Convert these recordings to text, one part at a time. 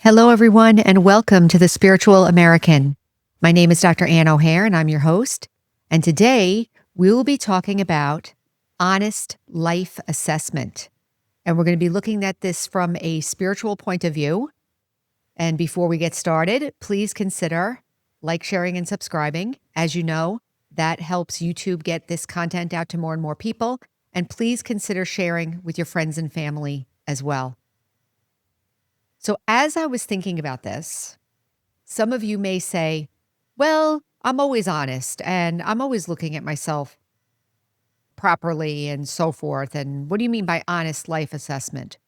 Hello, everyone, and welcome to The Spiritual American. My name is Dr. Ann O'Hare, and I'm your host. And today we will be talking about honest life assessment. And we're going to be looking at this from a spiritual point of view. And before we get started, please consider like, sharing, and subscribing. As you know, that helps YouTube get this content out to more and more people. And please consider sharing with your friends and family as well. So as I was thinking about this, some of you may say, well, I'm always honest and I'm always looking at myself properly and so forth. And what do you mean by honest life assessment?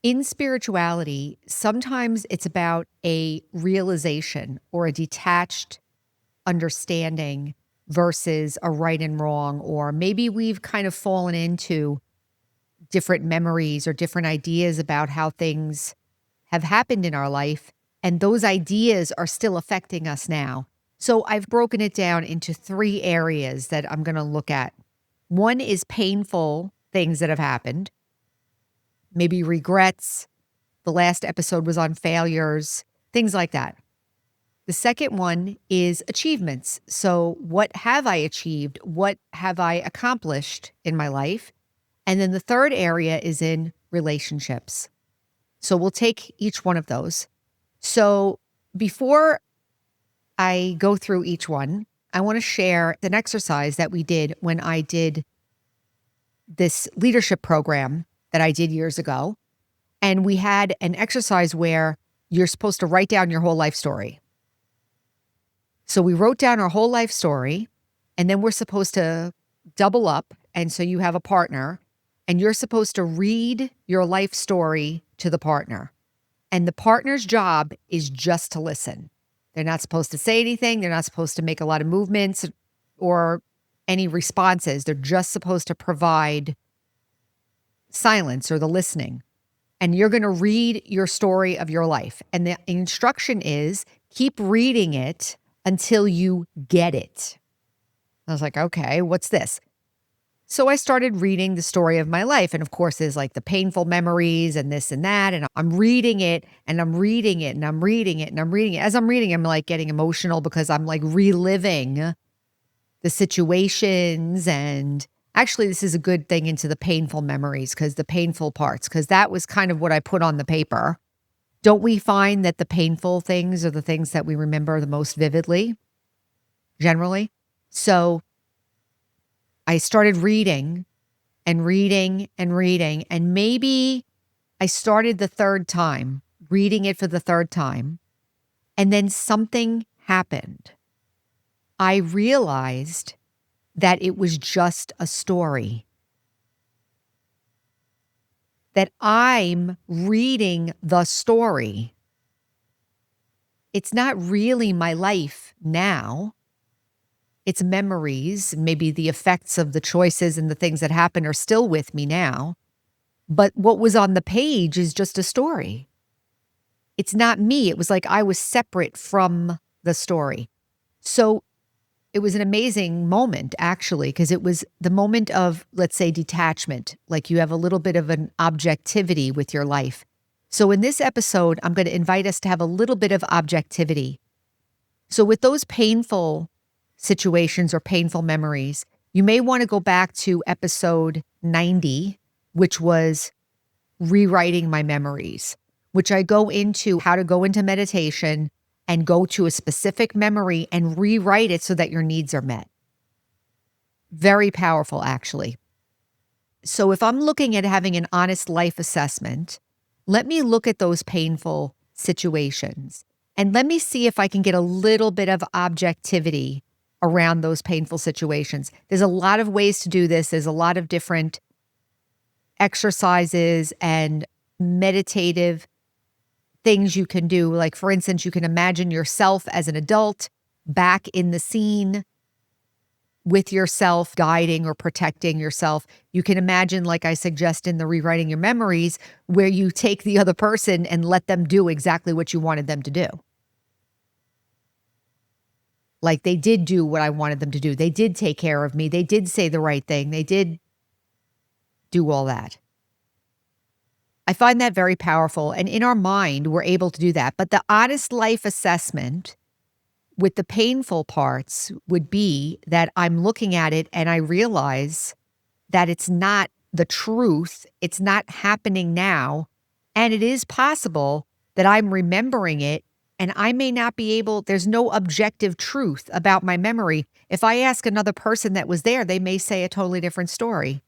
In spirituality, sometimes it's about a realization or a detached understanding versus a right and wrong, or maybe we've kind of fallen into different memories or different ideas about how things have happened in our life, and those ideas are still affecting us now. So I've broken it down into three areas that I'm going to look at. One is painful things that have happened, maybe regrets. The last episode was on failures, things like that. The second one is achievements. So what have I achieved? What have I accomplished in my life? And then the third area is in relationships. So we'll take each one of those. So before I go through each one, I want to share an exercise that we did when I did this leadership program that I did years ago. And we had an exercise where you're supposed to write down your whole life story. So we wrote down our whole life story, and then we're supposed to double up. And so you have a partner, and you're supposed to read your life story to the partner. And the partner's job is just to listen. They're not supposed to say anything. They're not supposed to make a lot of movements or any responses. They're just supposed to provide silence or the listening. And you're going to read your story of your life. And the instruction is keep reading it until you get it. I was like, okay, what's this? So I started reading the story of my life. And of course, there's like the painful memories and this and that. And I'm reading it and I'm reading it and I'm reading it and I'm reading it. As I'm reading, I'm like getting emotional because I'm like reliving the situations. And actually, this is a good thing into the painful memories, because the painful parts, because that was kind of what I put on the paper. Don't we find that the painful things are the things that we remember the most vividly, generally? So I started reading and reading and reading, and maybe I started the third time, reading it for the third time, and then something happened. I realized that it was just a story, that I'm reading the story. It's not really my life now. It's memories, maybe the effects of the choices and the things that happened are still with me now. But what was on the page is just a story. It's not me. It was like I was separate from the story. So it was an amazing moment, actually, because it was the moment of, let's say, detachment. Like you have a little bit of an objectivity with your life. So in this episode, I'm going to invite us to have a little bit of objectivity. So with those painful situations or painful memories, you may want to go back to episode 90, which was rewriting my memories, which I go into how to go into meditation and go to a specific memory and rewrite it so that your needs are met. Very powerful, actually. So if I'm looking at having an honest life assessment, let me look at those painful situations and let me see if I can get a little bit of objectivity around those painful situations. There's a lot of ways to do this. There's a lot of different exercises and meditative things you can do. Like, for instance, you can imagine yourself as an adult back in the scene with yourself, guiding or protecting yourself. You can imagine, like I suggest in the rewriting your memories, where you take the other person and let them do exactly what you wanted them to do. Like they did do what I wanted them to do. They did take care of me. They did say the right thing. They did do all that. I find that very powerful. And in our mind, we're able to do that. But the honest life assessment with the painful parts would be that I'm looking at it and I realize that it's not the truth. It's not happening now. And it is possible that I'm remembering it and I may not be able, there's no objective truth about my memory. If I ask another person that was there, they may say a totally different story.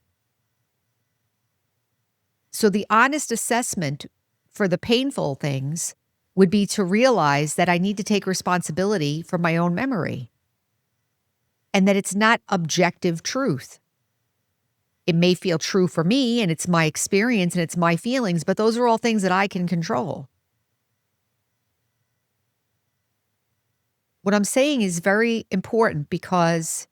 So the honest assessment for the painful things would be to realize that I need to take responsibility for my own memory and that it's not objective truth. It may feel true for me and it's my experience and it's my feelings, but those are all things that I can control. What I'm saying is very important because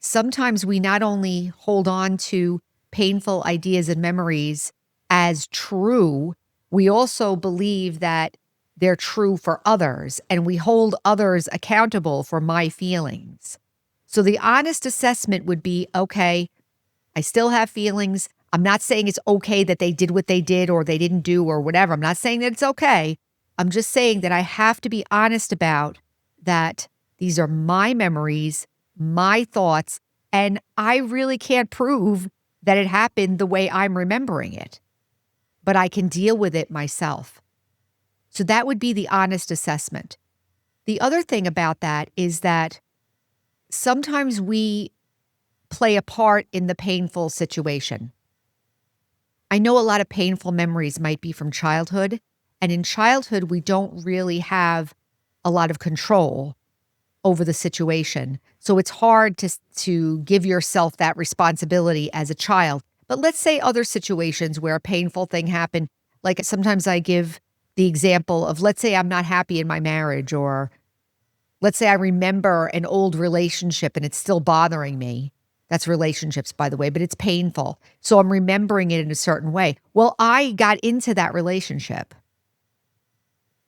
sometimes we not only hold on to painful ideas and memories as true, we also believe that they're true for others and we hold others accountable for my feelings. So the honest assessment would be, okay, I still have feelings. I'm not saying it's okay that they did what they did or they didn't do or whatever. I'm not saying that it's okay. I'm just saying that I have to be honest about that these are my memories, my thoughts, and I really can't prove that it happened the way I'm remembering it, but I can deal with it myself. So that would be the honest assessment. The other thing about that is that sometimes we play a part in the painful situation. I know a lot of painful memories might be from childhood, and in childhood, we don't really have a lot of control over the situation. So it's hard to give yourself that responsibility as a child. But let's say other situations where a painful thing happened, like sometimes I give the example of, let's say I'm not happy in my marriage, or let's say I remember an old relationship and it's still bothering me. That's relationships, by the way, but it's painful. So I'm remembering it in a certain way. Well, I got into that relationship.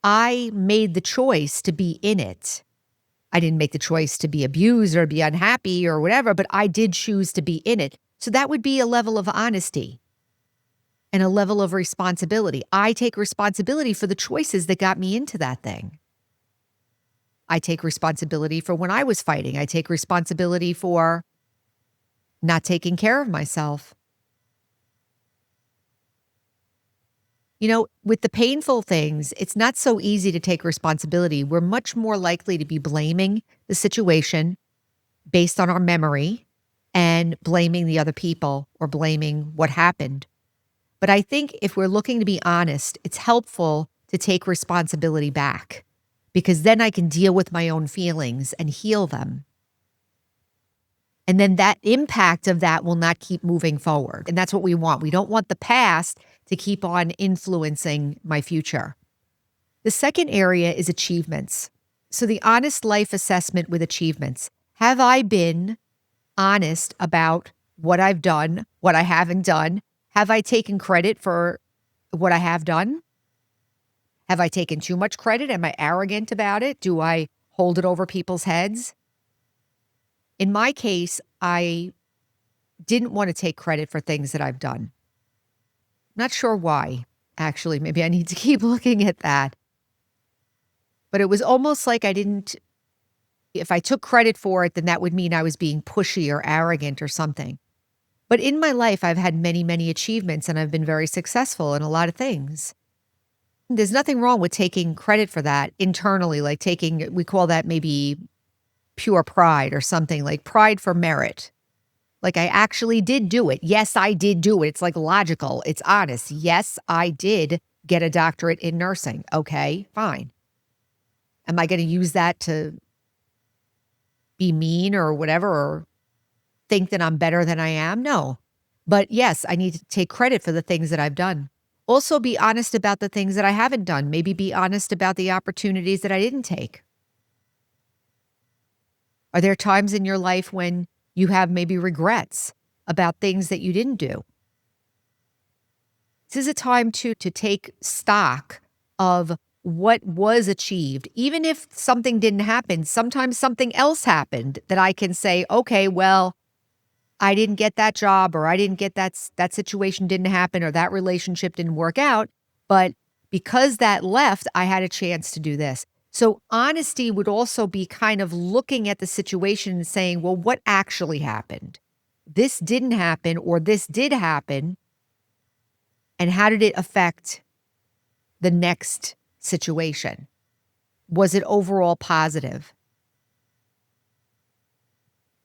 I made the choice to be in it. I didn't make the choice to be abused or be unhappy or whatever, but I did choose to be in it. So that would be a level of honesty and a level of responsibility. I take responsibility for the choices that got me into that thing. I take responsibility for when I was fighting. I take responsibility for not taking care of myself. You know, with the painful things, it's not so easy to take responsibility. We're much more likely to be blaming the situation based on our memory and blaming the other people or blaming what happened. But I think if we're looking to be honest, it's helpful to take responsibility back because then I can deal with my own feelings and heal them. And then that impact of that will not keep moving forward. And that's what we want. We don't want the past to keep on influencing my future. The second area is achievements. So the honest life assessment with achievements. Have I been honest about what I've done, what I haven't done? Have I taken credit for what I have done? Have I taken too much credit? Am I arrogant about it? Do I hold it over people's heads? In my case, I didn't want to take credit for things that I've done. Not sure why, actually. Maybe I need to keep looking at that. But it was almost like if I took credit for it, then that would mean I was being pushy or arrogant or something. But in my life, I've had many, many achievements and I've been very successful in a lot of things. There's nothing wrong with taking credit for that internally, like we call that maybe pure pride or something, like pride for merit. Like I actually did do it. Yes, I did do it. It's like logical. It's honest. Yes, I did get a doctorate in nursing. Okay, fine. Am I going to use that to be mean or whatever, or think that I'm better than I am? No. But yes, I need to take credit for the things that I've done. Also be honest about the things that I haven't done. Maybe be honest about the opportunities that I didn't take. Are there times in your life when you have maybe regrets about things that you didn't do? This is a time to take stock of what was achieved. Even if something didn't happen, sometimes something else happened that I can say, okay, well, I didn't get that job, or I didn't get that situation didn't happen, or that relationship didn't work out, but because that left, I had a chance to do this. So honesty would also be kind of looking at the situation and saying, well, what actually happened? This didn't happen, or this did happen, and how did it affect the next situation? Was it overall positive?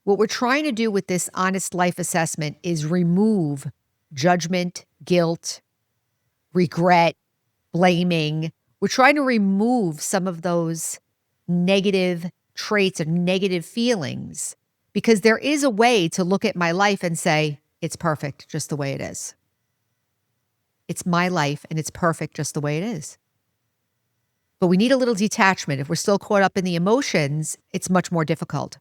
What we're trying to do with this honest life assessment is remove judgment, guilt, regret, blaming. We're trying to remove some of those negative traits or negative feelings, because there is a way to look at my life and say, it's perfect just the way it is. It's my life and it's perfect just the way it is. But we need a little detachment. If we're still caught up in the emotions, it's much more difficult.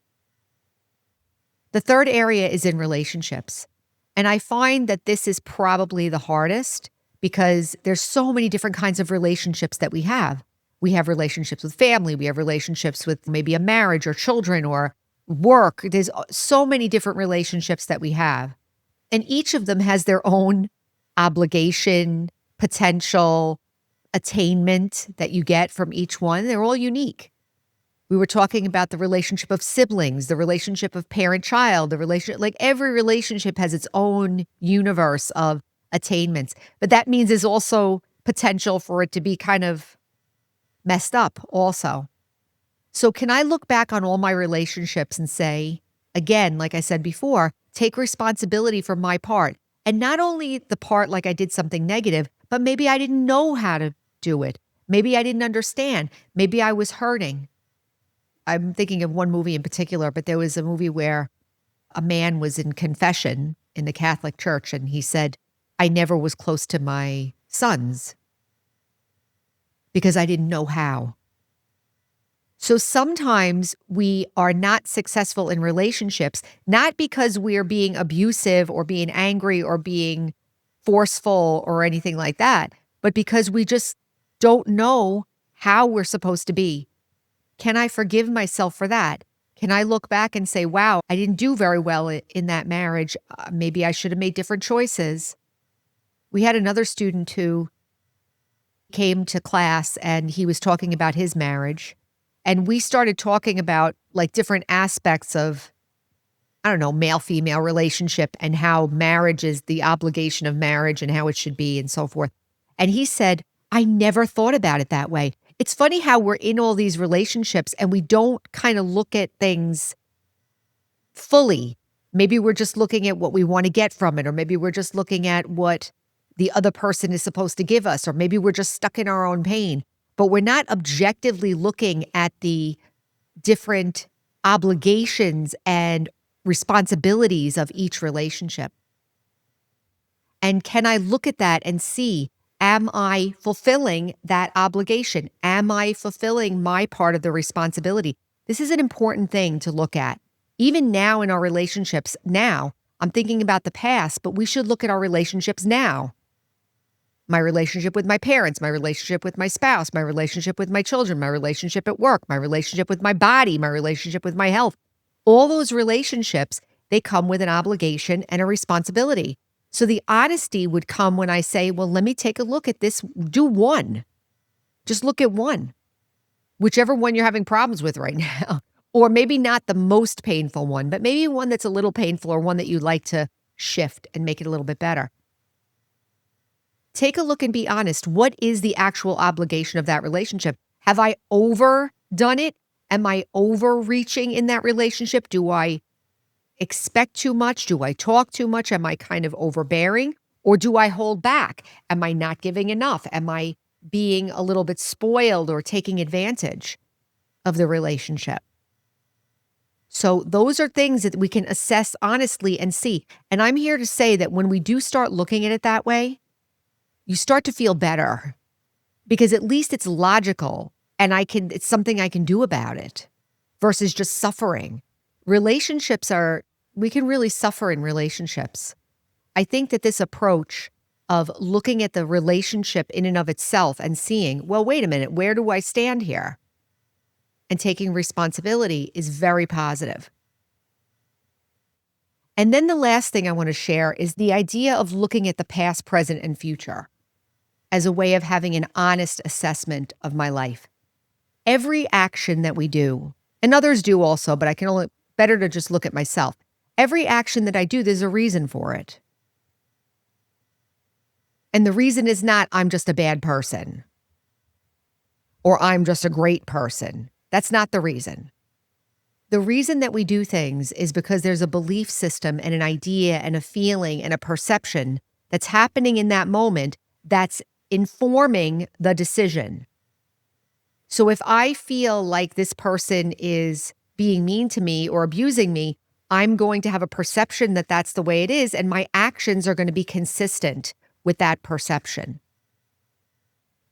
The third area is in relationships. And I find that this is probably the hardest because there's so many different kinds of relationships that we have. We have relationships with family. We have relationships with maybe a marriage or children or work. There's so many different relationships that we have. And each of them has their own obligation, potential, attainment that you get from each one. They're all unique. We were talking about the relationship of siblings, the relationship of parent-child, the relationship, like every relationship has its own universe of attainments. But that means there's also potential for it to be kind of messed up also. So can I look back on all my relationships and say, again, like I said before, take responsibility for my part. And not only the part like I did something negative, but maybe I didn't know how to do it. Maybe I didn't understand. Maybe I was hurting. I'm thinking of one movie in particular, but there was a movie where a man was in confession in the Catholic Church, and he said, I never was close to my sons because I didn't know how. So sometimes we are not successful in relationships, not because we're being abusive or being angry or being forceful or anything like that, but because we just don't know how we're supposed to be. Can I forgive myself for that? Can I look back and say, wow, I didn't do very well in that marriage. Maybe I should have made different choices. We had another student who came to class and he was talking about his marriage. And we started talking about like different aspects of, I don't know, male-female relationship and how marriage is the obligation of marriage and how it should be and so forth. And he said, I never thought about it that way. It's funny how we're in all these relationships and we don't kind of look at things fully. Maybe we're just looking at what we want to get from it, or maybe we're just looking at what the other person is supposed to give us, or maybe we're just stuck in our own pain. But we're not objectively looking at the different obligations and responsibilities of each relationship. And can I look at that and see, am I fulfilling that obligation? Am I fulfilling my part of the responsibility? This is an important thing to look at. Even now in our relationships, now, I'm thinking about the past, but we should look at our relationships now. My relationship with my parents, my relationship with my spouse, my relationship with my children, my relationship at work, my relationship with my body, my relationship with my health. All those relationships, they come with an obligation and a responsibility. So the honesty would come when I say, well, let me take a look at this. Do one. Just look at one. Whichever one you're having problems with right now. Or maybe not the most painful one, but maybe one that's a little painful or one that you'd like to shift and make it a little bit better. Take a look and be honest. What is the actual obligation of that relationship? Have I overdone it? Am I overreaching in that relationship? Do I expect too much? Do I talk too much? Am I kind of overbearing? Or do I hold back? Am I not giving enough? Am I being a little bit spoiled or taking advantage of the relationship? So those are things that we can assess honestly and see. And I'm here to say that when we do start looking at it that way, you start to feel better because at least it's logical and it's something I can do about it versus just suffering. We can really suffer in relationships. I think that this approach of looking at the relationship in and of itself and seeing, well, wait a minute, where do I stand here? And taking responsibility is very positive. And then the last thing I want to share is the idea of looking at the past, present, and future as a way of having an honest assessment of my life. Every action that we do, and others do also, but I can only better to just look at myself. Every action that I do, there's a reason for it. And the reason is not I'm just a bad person or I'm just a great person. That's not the reason. The reason that we do things is because there's a belief system and an idea and a feeling and a perception that's happening in that moment that's informing the decision. So if I feel like this person is being mean to me or abusing me, I'm going to have a perception that that's the way it is, and my actions are going to be consistent with that perception.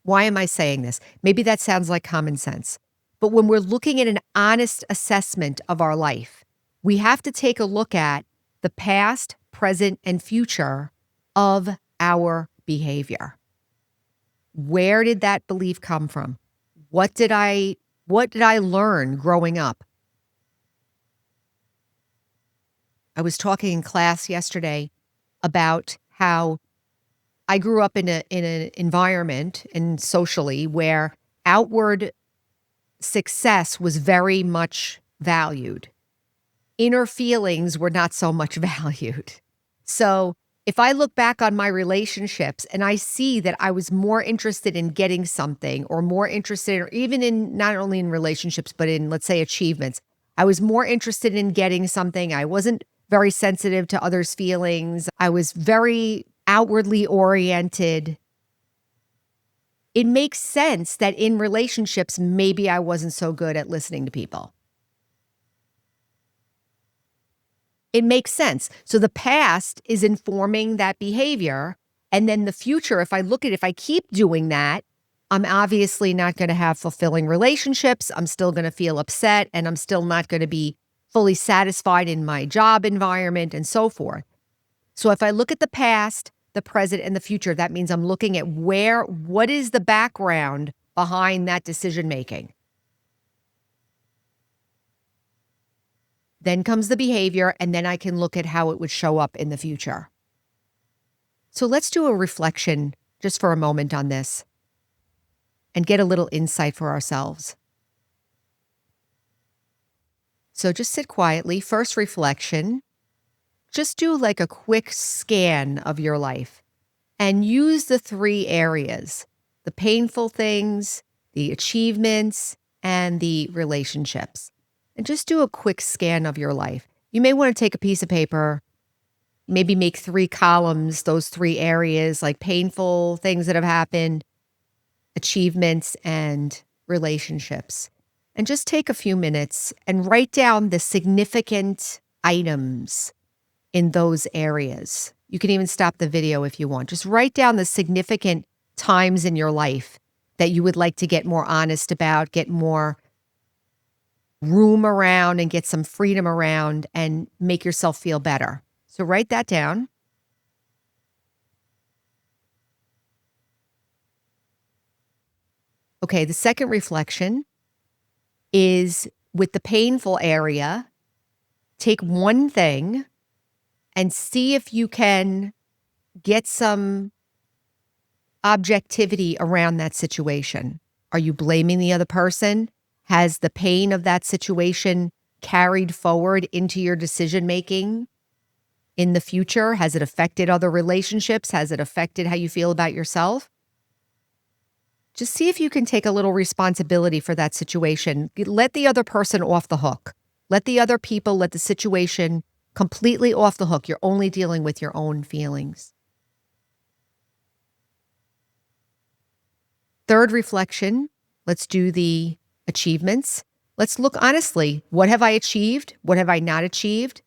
Why am I saying this? Maybe that sounds like common sense. But when we're looking at an honest assessment of our life, we have to take a look at the past, present, and future of our behavior. Where did that belief come from? What did I learn growing up? I was talking in class yesterday about how I grew up in an environment and socially where outward success was very much valued. Inner feelings were not so much valued. So if I look back on my relationships and I see that I was more interested in getting something or more interested, or even in not only in relationships, but in, let's say, achievements, I was more interested in getting something. I wasn't very sensitive to others' feelings. I was very outwardly oriented. It makes sense that in relationships, maybe I wasn't so good at listening to people. It makes sense. So the past is informing that behavior. And then the future, if I keep doing that, I'm obviously not going to have fulfilling relationships. I'm still going to feel upset, and I'm still not going to be fully satisfied in my job environment and so forth. So if I look at the past, the present, and the future, that means I'm looking at what is the background behind that decision making. Then comes the behavior, and then I can look at how it would show up in the future. So let's do a reflection just for a moment on this and get a little insight for ourselves. So just sit quietly. First reflection, just do like a quick scan of your life and use the 3 areas: the painful things, the achievements, and the relationships. And just do a quick scan of your life. You may want to take a piece of paper, maybe make 3 columns, those 3 areas, like painful things that have happened, achievements, and relationships. And just take a few minutes and write down the significant items in those areas. You can even stop the video if you want. Just write down the significant times in your life that you would like to get more honest about, get more room around, and get some freedom around, and make yourself feel better. So write that down. Okay, the second reflection is with the painful area. Take one thing and see if you can get some objectivity around that situation. Are you blaming the other person? Has the pain of that situation carried forward into your decision making in the future? Has it affected other relationships? Has it affected how you feel about yourself? Just see if you can take a little responsibility for that situation. Let the other person off the hook. Let the other people, let the situation completely off the hook. You're only dealing with your own feelings. Third reflection, let's do the achievements. Let's look honestly. What have I achieved? What have I not achieved?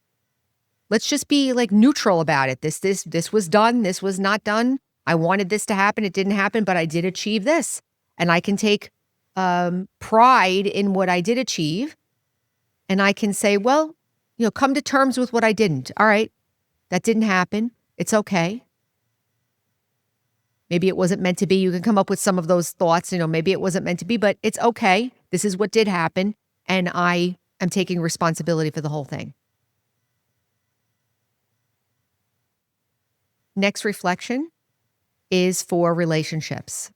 Let's just be like neutral about it. This was done. This was not done. I wanted this to happen. It didn't happen, but I did achieve this. And I can take pride in what I did achieve. And I can say, well, come to terms with what I didn't. All right, that didn't happen. It's okay. Maybe it wasn't meant to be. You can come up with some of those thoughts, maybe it wasn't meant to be, but it's okay. This is what did happen, and I am taking responsibility for the whole thing. next reflection is for relationships.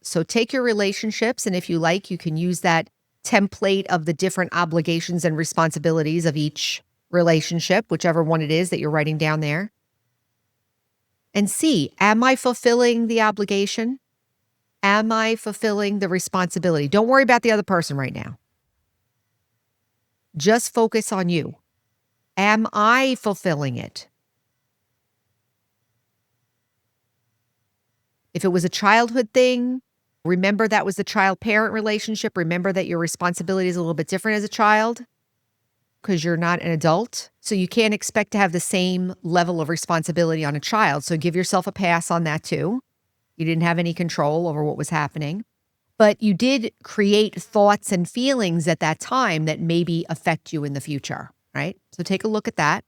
So take your relationships, and if you like, you can use that template of the different obligations and responsibilities of each relationship, whichever one it is that you're writing down there. And see, am I fulfilling the obligation? Am I fulfilling the responsibility? Don't worry about the other person right now. Just focus on you. Am I fulfilling it? If it was a childhood thing, remember that was the child-parent relationship. Remember that your responsibility is a little bit different as a child because you're not an adult. So you can't expect to have the same level of responsibility on a child. So give yourself a pass on that too. You didn't have any control over what was happening. But you did create thoughts and feelings at that time that maybe affect you in the future, right? So take a look at that.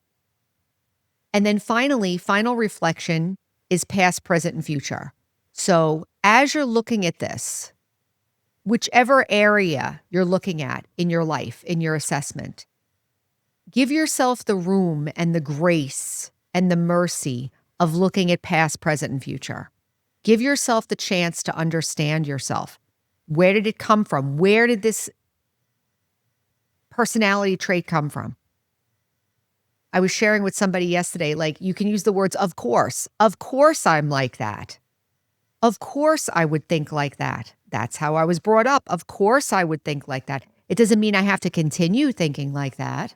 And then finally, final reflection is past, present, and future. So as you're looking at this, whichever area you're looking at in your life, in your assessment, give yourself the room and the grace and the mercy of looking at past, present, and future. Give yourself the chance to understand yourself. Where did it come from? Where did this personality trait come from? I was sharing with somebody yesterday, like you can use the words, of course. Of course I'm like that. Of course I would think like that. That's how I was brought up. Of course I would think like that. It doesn't mean I have to continue thinking like that.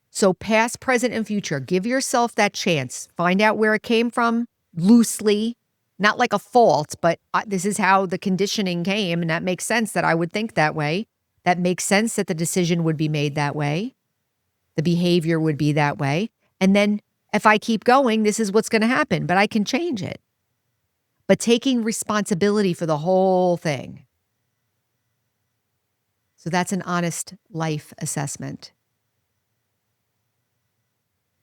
So past, present, and future, give yourself that chance. Find out where it came from loosely, not like a fault, but this is how the conditioning came, and that makes sense that I would think that way. That makes sense that the decision would be made that way. The behavior would be that way. And then if I keep going, this is what's going to happen, but I can change it. But taking responsibility for the whole thing. So that's an honest life assessment.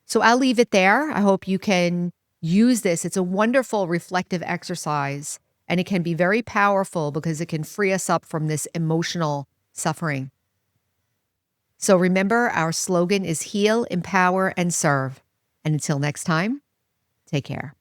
So I'll leave it there. I hope you can use this. It's a wonderful reflective exercise, and it can be very powerful because it can free us up from this emotional suffering. So remember, our slogan is heal, empower, and serve. And until next time, take care.